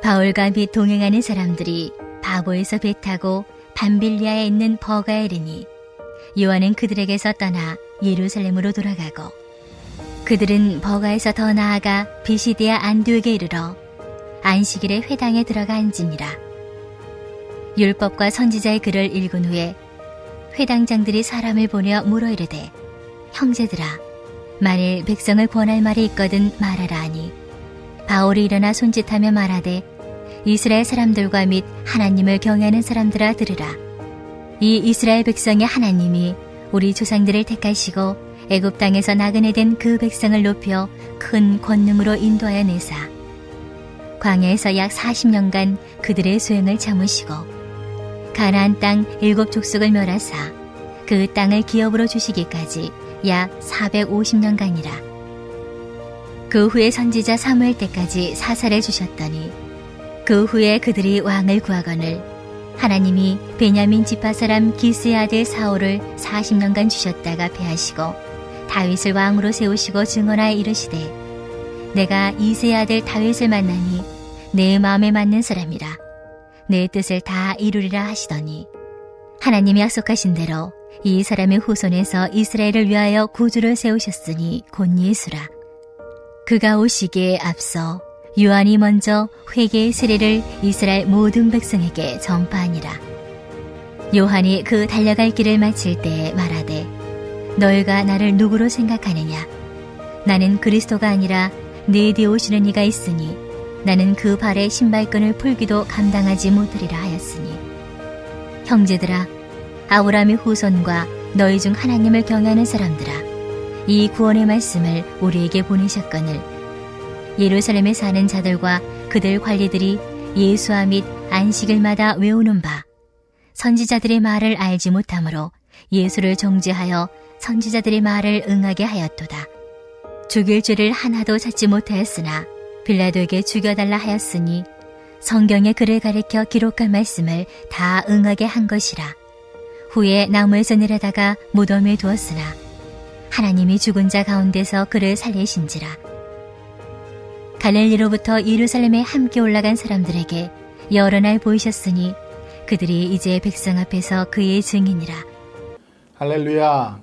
바울과 및 동행하는 사람들이 바보에서 배 타고 밤빌리아에 있는 버가에 이르니 요한은 그들에게서 떠나 예루살렘으로 돌아가고 그들은 버가에서 더 나아가 비시디아 안디옥에 이르러 안식일에 회당에 들어가 앉으니라. 율법과 선지자의 글을 읽은 후에 회당장들이 사람을 보내어 물어 이르되 형제들아 만일 백성을 권할 말이 있거든 말하라 하니 바울이 일어나 손짓하며 말하되 이스라엘 사람들과 및 하나님을 경외하는 사람들아 들으라. 이 이스라엘 백성의 하나님이 우리 조상들을 택하시고 애굽 땅에서 나그네 된 그 백성을 높여 큰 권능으로 인도하여 내사 광야에서 약 40년간 그들의 소행을 참으시고 가나안 땅 7 족속을 멸하사 그 땅을 기업으로 주시기까지 약 450년간이라. 그 후에 선지자 사무엘 때까지 사사를 주셨더니 그 후에 그들이 왕을 구하거늘 하나님이 베냐민 지파 사람 기스의 아들 사울을 40년간 주셨다가 패하시고 다윗을 왕으로 세우시고 증언하여 이르시되 내가 이새의 아들 다윗을 만나니 내 마음에 맞는 사람이라 내 뜻을 다 이루리라 하시더니 하나님이 약속하신 대로 이 사람의 후손에서 이스라엘을 위하여 구주를 세우셨으니 곧 예수라. 그가 오시기에 앞서 요한이 먼저 회개의 세례를 이스라엘 모든 백성에게 전파하니라. 요한이 그 달려갈 길을 마칠 때에 말하되 너희가 나를 누구로 생각하느냐? 나는 그리스도가 아니라 내 뒤에 오시는 이가 있으니 나는 그 발의 신발끈을 풀기도 감당하지 못하리라 하였으니 형제들아 아브라함의 후손과 너희 중 하나님을 경외하는 사람들아 이 구원의 말씀을 우리에게 보내셨거늘 예루살렘에 사는 자들과 그들 관리들이 예수와 및 안식일마다 외우는 바 선지자들의 말을 알지 못하므로 예수를 정죄하여 선지자들의 말을 응하게 하였도다. 죽일 죄를 하나도 찾지 못하였으나 빌라도에게 죽여달라 하였으니 성경의 글을 가리켜 기록한 말씀을 다 응하게 한 것이라. 후에 나무에서 내려다가 무덤에 두었으나 하나님이 죽은 자 가운데서 그를 살리신지라. 갈릴리로부터 예루살렘에 함께 올라간 사람들에게 여러 날 보이셨으니 그들이 이제 백성 앞에서 그의 증인이라. 할렐루야.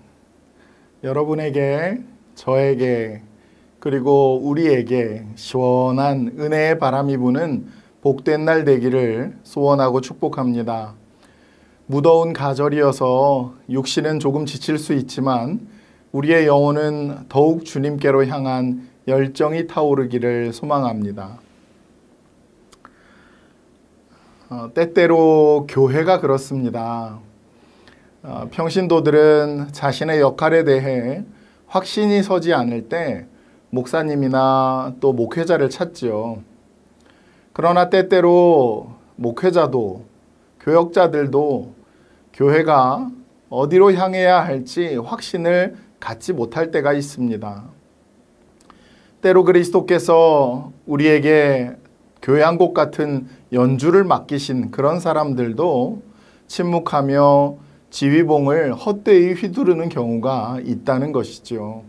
여러분에게 저에게 그리고 우리에게 시원한 은혜의 바람이 부는 복된 날 되기를 소원하고 축복합니다. 무더운 가절이어서 육신은 조금 지칠 수 있지만 우리의 영혼은 더욱 주님께로 향한 열정이 타오르기를 소망합니다. 때때로 교회가 그렇습니다. 평신도들은 자신의 역할에 대해 확신이 서지 않을 때 목사님이나 또 목회자를 찾지요. 그러나 때때로 목회자도 교역자들도 교회가 어디로 향해야 할지 확신을 갖지 못할 때가 있습니다. 때로 그리스도께서 우리에게 교회 한 곡 같은 연주를 맡기신 그런 사람들도 침묵하며 지휘봉을 헛되이 휘두르는 경우가 있다는 것이죠.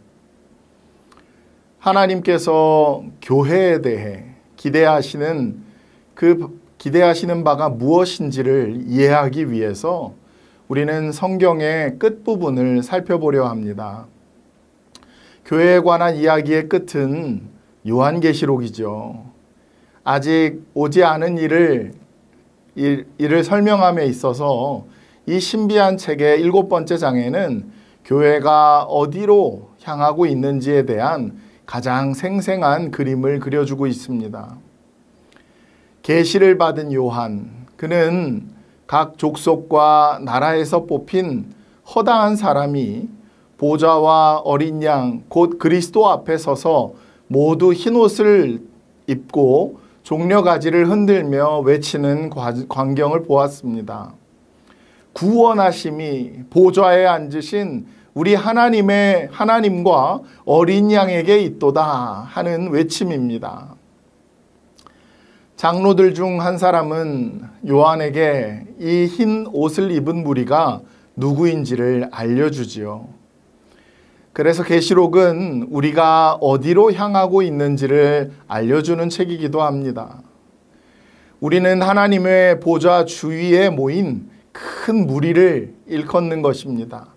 하나님께서 교회에 대해 기대하시는 바가 무엇인지를 이해하기 위해서 우리는 성경의 끝부분을 살펴보려 합니다. 교회에 관한 이야기의 끝은 요한계시록이죠. 아직 오지 않은 이를 설명함에 있어서 이 신비한 책의 7번째 장에는 교회가 어디로 향하고 있는지에 대한 가장 생생한 그림을 그려주고 있습니다. 계시를 받은 요한, 그는 각 족속과 나라에서 뽑힌 허다한 사람이 보좌와 어린 양, 곧 그리스도 앞에 서서 모두 흰옷을 입고 종려가지를 흔들며 외치는 광경을 보았습니다. 구원하심이 보좌에 앉으신 우리 하나님과 어린 양에게 있도다 하는 외침입니다. 장로들 중 한 사람은 요한에게 이 흰 옷을 입은 무리가 누구인지를 알려주지요. 그래서 계시록은 우리가 어디로 향하고 있는지를 알려주는 책이기도 합니다. 우리는 하나님의 보좌 주위에 모인 큰 무리를 일컫는 것입니다.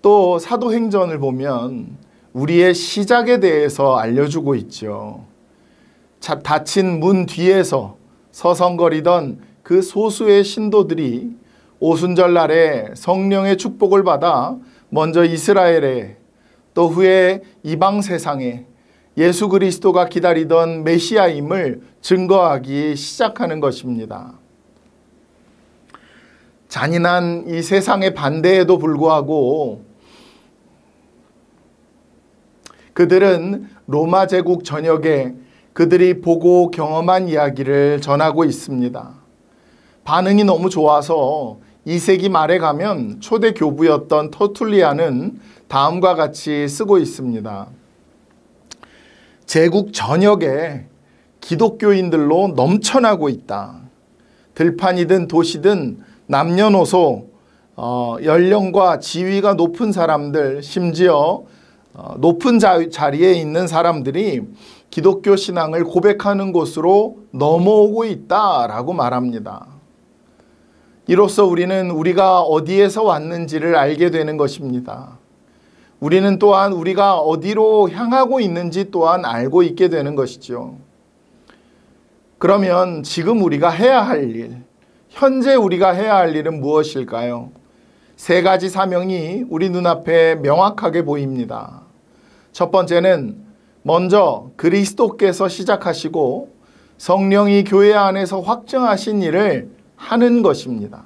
또 사도행전을 보면 우리의 시작에 대해서 알려주고 있죠. 닫힌 문 뒤에서 서성거리던 그 소수의 신도들이 오순절 날에 성령의 축복을 받아 먼저 이스라엘에 또 후에 이방 세상에 예수 그리스도가 기다리던 메시아임을 증거하기 시작하는 것입니다. 잔인한 이 세상의 반대에도 불구하고 그들은 로마 제국 전역에 그들이 보고 경험한 이야기를 전하고 있습니다. 반응이 너무 좋아서 2세기 말에 가면 초대 교부였던 터툴리안은 다음과 같이 쓰고 있습니다. 제국 전역에 기독교인들로 넘쳐나고 있다. 들판이든 도시든 남녀노소, 연령과 지위가 높은 사람들, 심지어 높은 자리에 있는 사람들이 기독교 신앙을 고백하는 곳으로 넘어오고 있다라고 말합니다. 이로써 우리는 우리가 어디에서 왔는지를 알게 되는 것입니다. 우리는 또한 우리가 어디로 향하고 있는지 또한 알고 있게 되는 것이죠. 그러면 지금 우리가 해야 할 일, 현재 우리가 해야 할 일은 무엇일까요? 3가지 사명이 우리 눈앞에 명확하게 보입니다. 첫 번째는 먼저 그리스도께서 시작하시고 성령이 교회 안에서 확증하신 일을 하는 것입니다.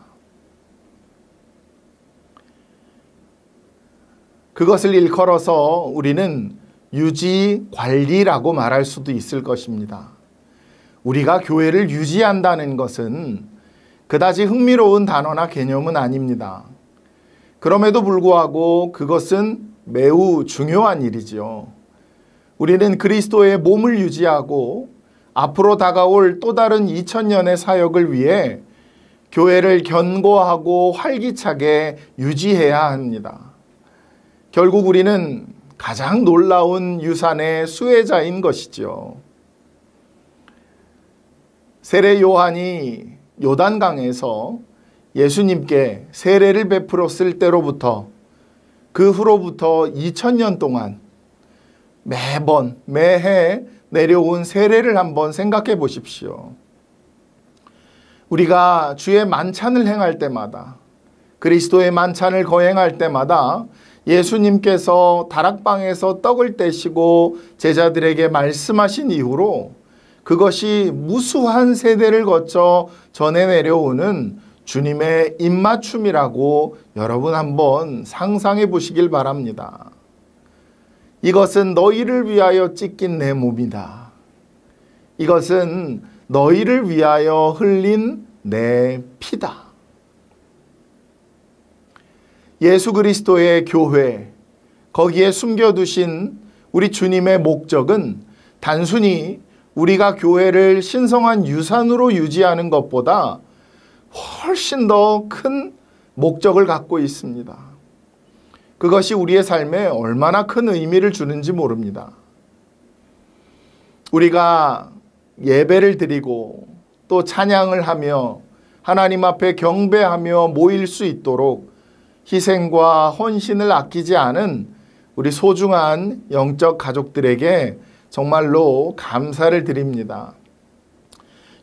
그것을 일컬어서 우리는 유지 관리라고 말할 수도 있을 것입니다. 우리가 교회를 유지한다는 것은 그다지 흥미로운 단어나 개념은 아닙니다. 그럼에도 불구하고 그것은 매우 중요한 일이지요. 우리는 그리스도의 몸을 유지하고 앞으로 다가올 또 다른 2000년의 사역을 위해 교회를 견고하고 활기차게 유지해야 합니다. 결국 우리는 가장 놀라운 유산의 수혜자인 것이죠. 세례 요한이 요단강에서 예수님께 세례를 베풀었을 때로부터 그 후로부터 2000년 동안 매해 내려온 세례를 한번 생각해 보십시오. 우리가 주의 만찬을 행할 때마다, 그리스도의 만찬을 거행할 때마다 예수님께서 다락방에서 떡을 떼시고 제자들에게 말씀하신 이후로 그것이 무수한 세대를 거쳐 전해 내려오는 주님의 입맞춤이라고 여러분 한번 상상해 보시길 바랍니다. 이것은 너희를 위하여 찢긴 내 몸이다. 이것은 너희를 위하여 흘린 내 피다. 예수 그리스도의 교회, 거기에 숨겨두신 우리 주님의 목적은 단순히 우리가 교회를 신성한 유산으로 유지하는 것보다 훨씬 더 큰 목적을 갖고 있습니다. 그것이 우리의 삶에 얼마나 큰 의미를 주는지 모릅니다. 우리가 예배를 드리고 또 찬양을 하며 하나님 앞에 경배하며 모일 수 있도록 희생과 헌신을 아끼지 않은 우리 소중한 영적 가족들에게 정말로 감사를 드립니다.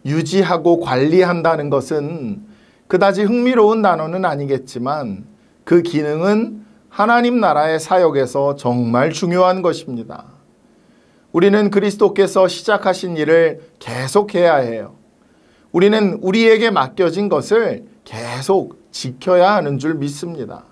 유지하고 관리한다는 것은 그다지 흥미로운 단어는 아니겠지만 그 기능은 하나님 나라의 사역에서 정말 중요한 것입니다. 우리는 그리스도께서 시작하신 일을 계속해야 해요. 우리는 우리에게 맡겨진 것을 계속 지켜야 하는 줄 믿습니다.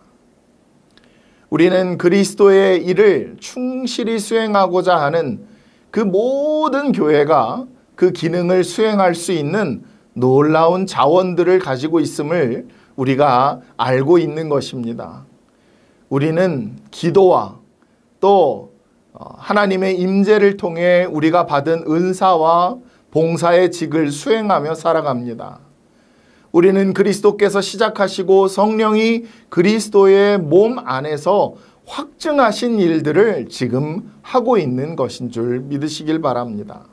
우리는 그리스도의 일을 충실히 수행하고자 하는 그 모든 교회가 그 기능을 수행할 수 있는 놀라운 자원들을 가지고 있음을 우리가 알고 있는 것입니다. 우리는 기도와 또 하나님의 임재를 통해 우리가 받은 은사와 봉사의 직을 수행하며 살아갑니다. 우리는 그리스도께서 시작하시고 성령이 그리스도의 몸 안에서 확증하신 일들을 지금 하고 있는 것인 줄 믿으시길 바랍니다.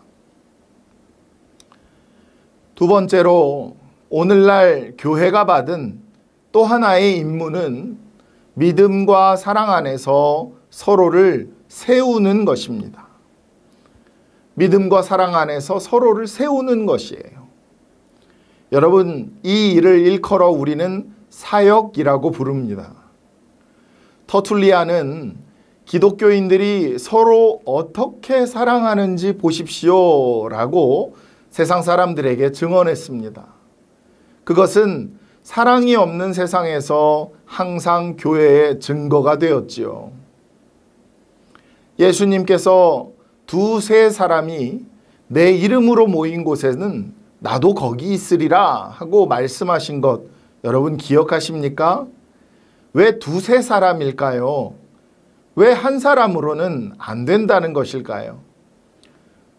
두 번째로 오늘날 교회가 받은 또 하나의 임무는 믿음과 사랑 안에서 서로를 세우는 것입니다. 믿음과 사랑 안에서 서로를 세우는 것이에요. 여러분, 이 일을 일컬어 우리는 사역이라고 부릅니다. 터툴리아는 기독교인들이 서로 어떻게 사랑하는지 보십시오라고 세상 사람들에게 증언했습니다. 그것은 사랑이 없는 세상에서 항상 교회의 증거가 되었지요. 예수님께서 두세 사람이 내 이름으로 모인 곳에는 나도 거기 있으리라 하고 말씀하신 것 여러분 기억하십니까? 왜 두세 사람일까요? 왜 한 사람으로는 안 된다는 것일까요?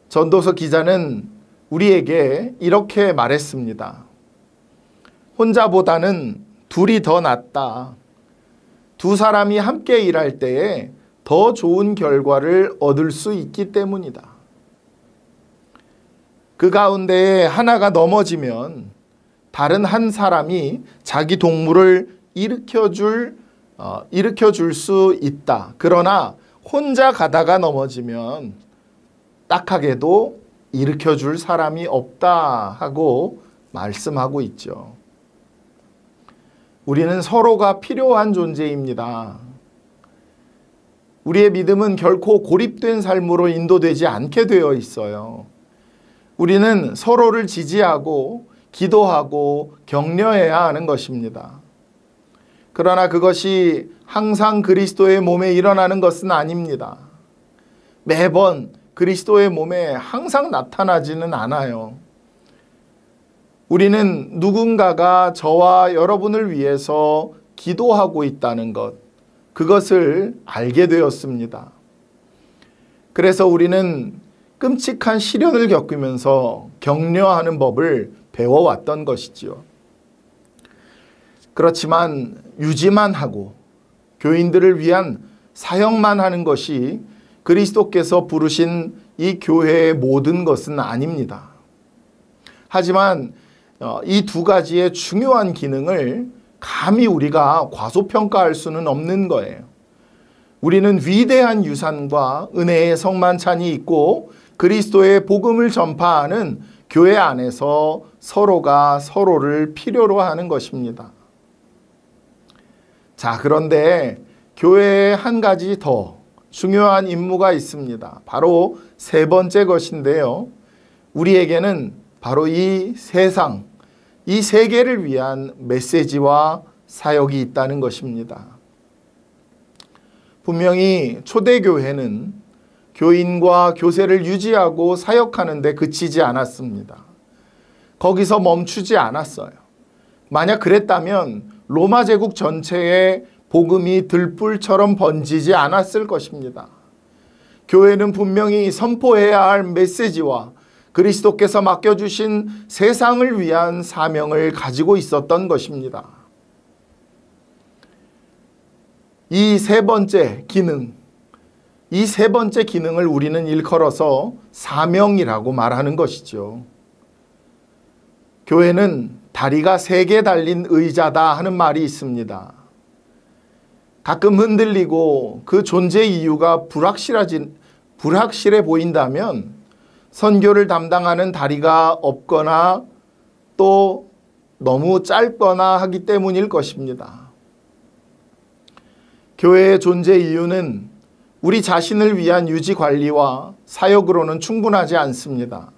전도서 기자는 우리에게 이렇게 말했습니다. 혼자보다는 둘이 더 낫다. 두 사람이 함께 일할 때에 더 좋은 결과를 얻을 수 있기 때문이다. 그 가운데에 하나가 넘어지면 다른 한 사람이 자기 동물을 일으켜 줄 수 있다. 그러나 혼자 가다가 넘어지면 딱하게도 일으켜 줄 사람이 없다 하고 말씀하고 있죠. 우리는 서로가 필요한 존재입니다. 우리의 믿음은 결코 고립된 삶으로 인도되지 않게 되어 있어요. 우리는 서로를 지지하고 기도하고 격려해야 하는 것입니다. 그러나 그것이 항상 그리스도의 몸에 일어나는 것은 아닙니다. 매번 그리스도의 몸에 항상 나타나지는 않아요. 우리는 누군가가 저와 여러분을 위해서 기도하고 있다는 것, 그것을 알게 되었습니다. 그래서 우리는 끔찍한 시련을 겪으면서 격려하는 법을 배워왔던 것이지요. 그렇지만 유지만 하고 교인들을 위한 사역만 하는 것이 그리스도께서 부르신 이 교회의 모든 것은 아닙니다. 하지만 이 두 가지의 중요한 기능을 감히 우리가 과소평가할 수는 없는 거예요. 우리는 위대한 유산과 은혜의 성만찬이 있고 그리스도의 복음을 전파하는 교회 안에서 서로가 서로를 필요로 하는 것입니다. 자, 그런데 교회에 한 가지 더 중요한 임무가 있습니다. 바로 세 번째 것인데요. 우리에게는 바로 이 세상, 이 세계를 위한 메시지와 사역이 있다는 것입니다. 분명히 초대교회는 교인과 교세를 유지하고 사역하는 데 그치지 않았습니다. 거기서 멈추지 않았어요. 만약 그랬다면 로마 제국 전체에 복음이 들불처럼 번지지 않았을 것입니다. 교회는 분명히 선포해야 할 메시지와 그리스도께서 맡겨주신 세상을 위한 사명을 가지고 있었던 것입니다. 이 세 번째 기능, 이 세 번째 기능을 우리는 일컬어서 사명이라고 말하는 것이죠. 교회는 다리가 세 개 달린 의자다 하는 말이 있습니다. 가끔 흔들리고 그 존재 이유가 불확실해 보인다면 선교를 담당하는 다리가 없거나 또 너무 짧거나 하기 때문일 것입니다. 교회의 존재 이유는 우리 자신을 위한 유지 관리와 사역으로는 충분하지 않습니다.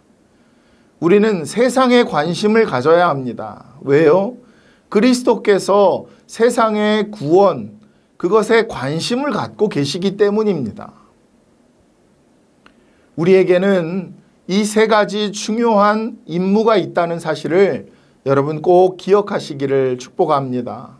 우리는 세상에 관심을 가져야 합니다. 왜요? 그리스도께서 세상의 구원, 그것에 관심을 갖고 계시기 때문입니다. 우리에게는 이 세 가지 중요한 임무가 있다는 사실을 여러분 꼭 기억하시기를 축복합니다.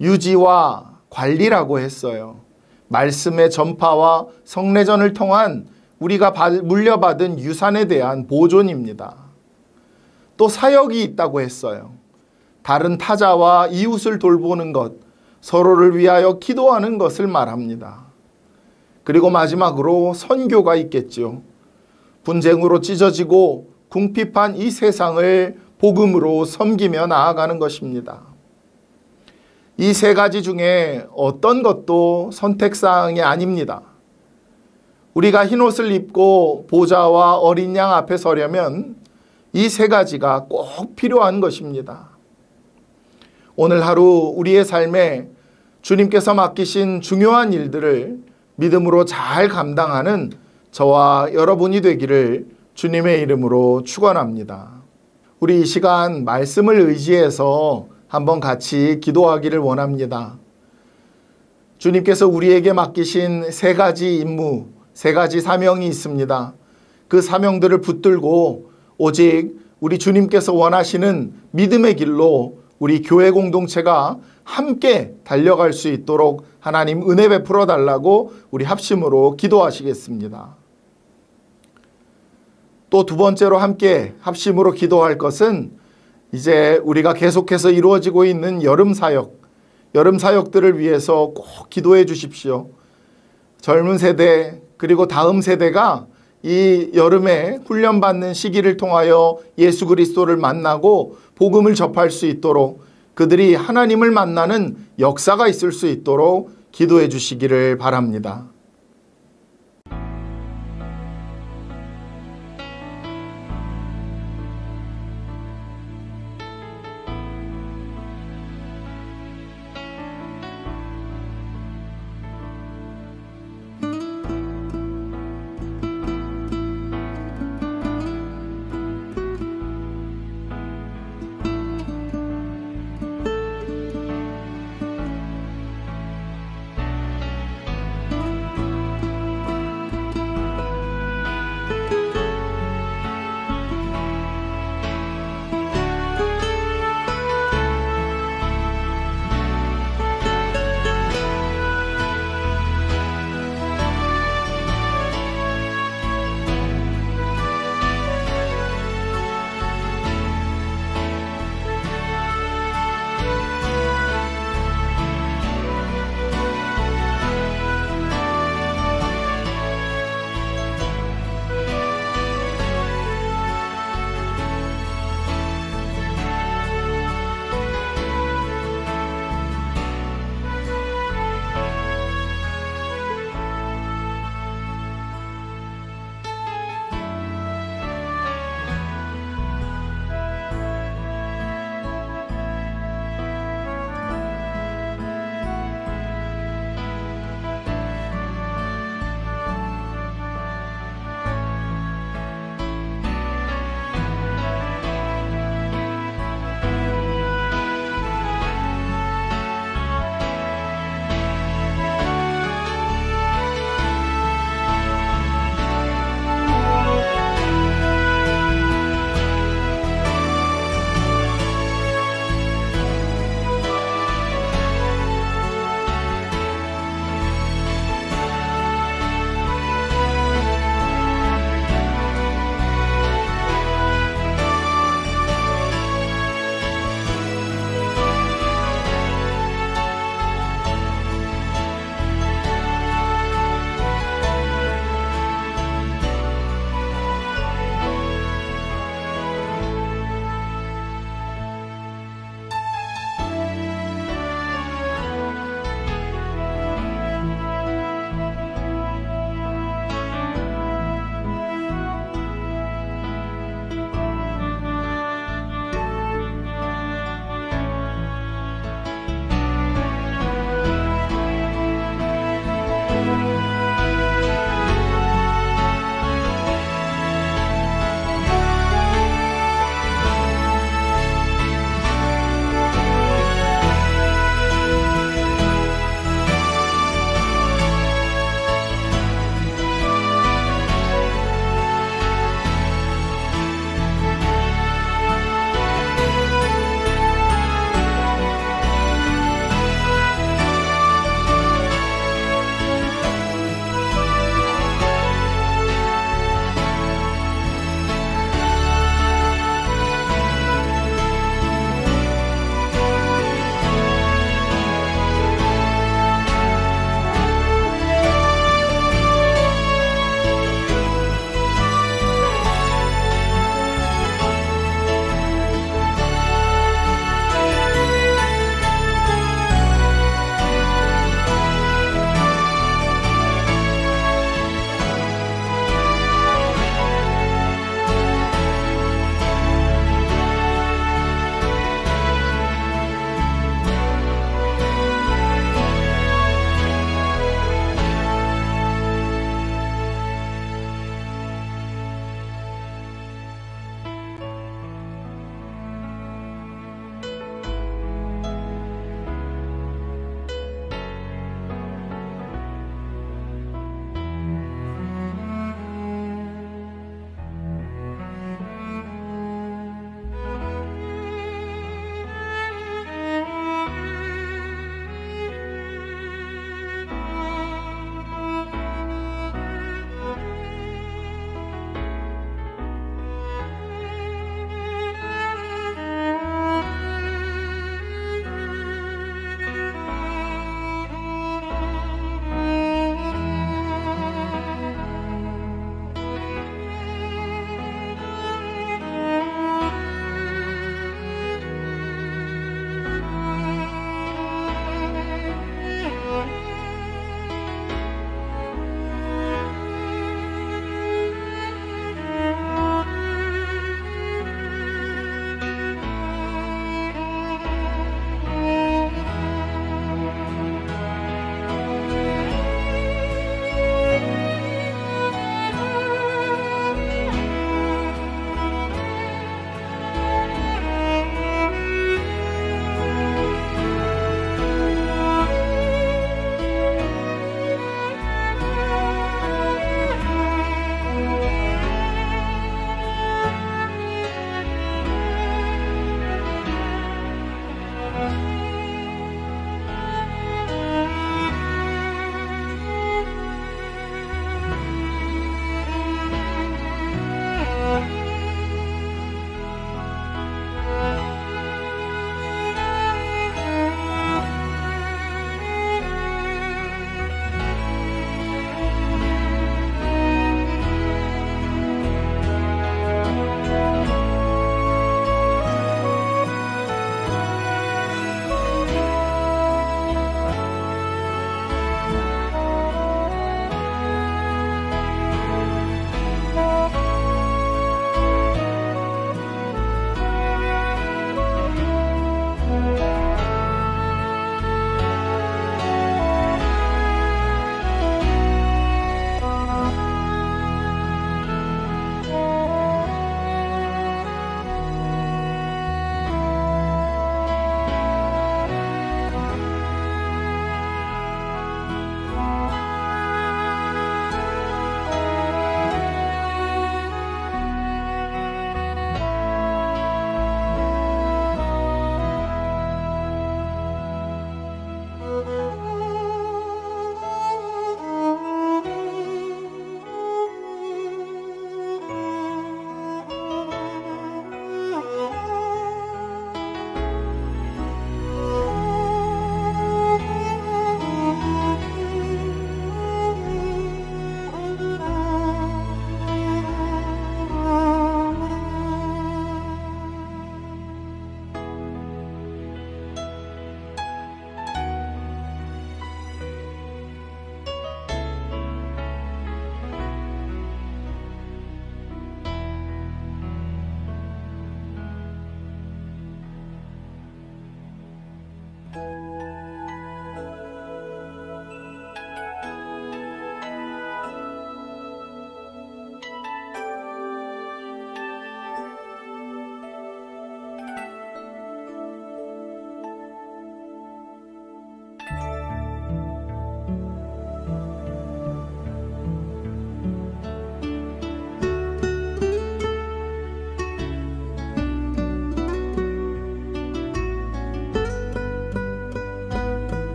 유지와 관리라고 했어요. 말씀의 전파와 성례전을 통한 우리가 물려받은 유산에 대한 보존입니다. 또 사역이 있다고 했어요. 다른 타자와 이웃을 돌보는 것, 서로를 위하여 기도하는 것을 말합니다. 그리고 마지막으로 선교가 있겠죠. 분쟁으로 찢어지고 궁핍한 이 세상을 복음으로 섬기며 나아가는 것입니다. 이 세 가지 중에 어떤 것도 선택사항이 아닙니다. 우리가 흰옷을 입고 보좌와 어린 양 앞에 서려면 이 세 가지가 꼭 필요한 것입니다. 오늘 하루 우리의 삶에 주님께서 맡기신 중요한 일들을 믿음으로 잘 감당하는 저와 여러분이 되기를 주님의 이름으로 축원합니다. 우리 이 시간 말씀을 의지해서 한번 같이 기도하기를 원합니다. 주님께서 우리에게 맡기신 세 가지 임무, 세 가지 사명이 있습니다. 그 사명들을 붙들고 오직 우리 주님께서 원하시는 믿음의 길로 우리 교회 공동체가 함께 달려갈 수 있도록 하나님 은혜 베풀어 달라고 우리 합심으로 기도하시겠습니다. 또 두 번째로 함께 합심으로 기도할 것은 이제 우리가 계속해서 이루어지고 있는 여름 사역들을 위해서 꼭 기도해 주십시오. 젊은 세대 그리고 다음 세대가 이 여름에 훈련받는 시기를 통하여 예수 그리스도를 만나고 복음을 접할 수 있도록 그들이 하나님을 만나는 역사가 있을 수 있도록 기도해 주시기를 바랍니다.